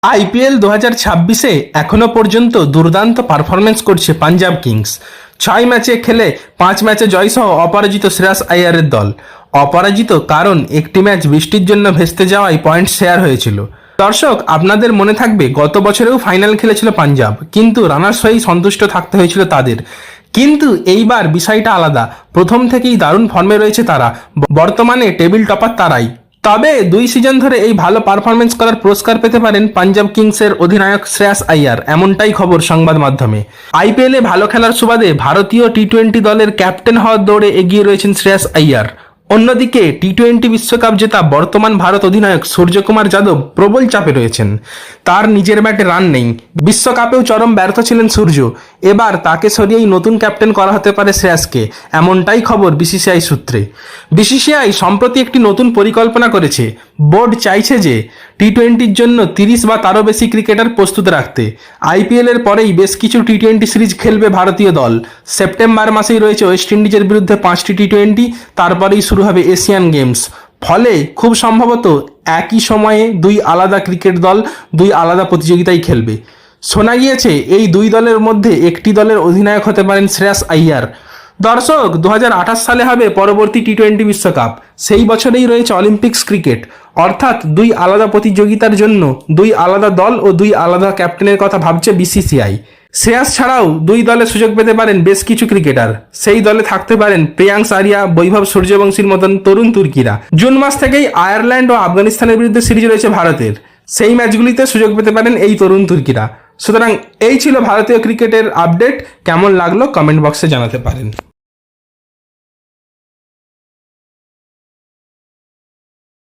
IPL 2026-এ এখনও পর্যন্ত দুর্দান্ত পারফরমেন্স করছে পাঞ্জাব কিংস। 6 ম্যাচে খেলে 5 ম্যাচে জয়সহ অপরাজিত শ্রেয়াস আইয়ারের দল। অপরাজিত কারণ একটি ম্যাচ বৃষ্টির জন্য ভেস্তে যাওয়ায় পয়েন্ট শেয়ার হয়েছিল। দর্শক, আপনাদের মনে থাকবে গত বছরেও ফাইনাল খেলেছিল পাঞ্জাব, কিন্তু রানার্স হয়েই সন্তুষ্ট থাকতে হয়েছিল তাদের। কিন্তু এইবার বিষয়টা আলাদা। প্রথম থেকেই দারুণ ফর্মে রয়েছে তারা। বর্তমানে টেবিল টপার তারাই। তবে 2 সিজন ধরে এই ভালো পারফরমেন্স করার পুরস্কার পেতে পারেন পাঞ্জাব কিংসের অধিনায়ক শ্রেয়াস আইয়ার, এমনটাই খবর সংবাদ মাধ্যমে। আইপিএলে ভালো খেলার সুবাদে ভারতীয় টি-20 দলের ক্যাপ্টেন হওয়ার দৌড়ে এগিয়ে রয়েছেন শ্রেয়াস আইয়ার। অন্যদিকে টি-20 বিশ্বকাপ জেতা বর্তমান ভারত অধিনায়ক সূর্যকুমার যাদব প্রবল চাপে রয়েছেন। তার নিজের ব্যাটে রান নেই। বিশ্বকাপেও চরম ব্যর্থ ছিলেন সূর্য। এবার তাকে সরিয়েই নতুন ক্যাপ্টেন করা হতে পারে শ্রেয়াসকে, এমনটাই খবর বিসিসিআই সূত্রে। বিসিসিআই সম্প্রতি একটি নতুন পরিকল্পনা করেছে। বোর্ড চাইছে যে টি-20-র জন্য 30 বা তারও বেশি ক্রিকেটার প্রস্তুত রাখতে। আইপিএলের পরেই বেশ কিছু টি-20 সিরিজ খেলবে ভারতীয় দল। সেপ্টেম্বর মাসেই রয়েছে ওয়েস্ট ইন্ডিজের বিরুদ্ধে 5টি টি-20, তারপরেই শুরু হবে এশিয়ান গেমস। ফলে খুব সম্ভবত একই সময়ে 2 আলাদা ক্রিকেট দল 2 আলাদা প্রতিযোগিতায় খেলবে। শোনা গিয়েছে এই 2 দলের মধ্যে একটি দলের অধিনায়ক হতে পারেন শ্রেয়াস আইয়ার। দর্শক, 2028 সালে হবে পরবর্তী টি-20 বিশ্বকাপ। সেই বছরেই রয়েছে অলিম্পিক্স ক্রিকেট। অর্থাৎ 2 আলাদা প্রতিযোগিতার জন্য 2 আলাদা দল ও 2 আলাদা ক্যাপ্টেনের কথা ভাবছে বিসিসিআই। শ্রেয়াস ছাড়াও 2 দলে সুযোগ পেতে পারেন বেশ কিছু ক্রিকেটার। সেই দলে থাকতে পারেন প্রিয়াংশ আরিয়া, বৈভব সূর্যবংশীর মতন তরুণ তুর্কিরা। জুন মাস থেকেই আয়ারল্যান্ড ও আফগানিস্তানের বিরুদ্ধে সিরিজ রয়েছে ভারতের। সেই ম্যাচগুলিতে সুযোগ পেতে পারেন এই তরুণ তুর্কিরা। সুতরাং এই ছিল ভারতীয় ক্রিকেটের আপডেট। কেমন লাগলো কমেন্ট বক্সে জানাতে পারেন।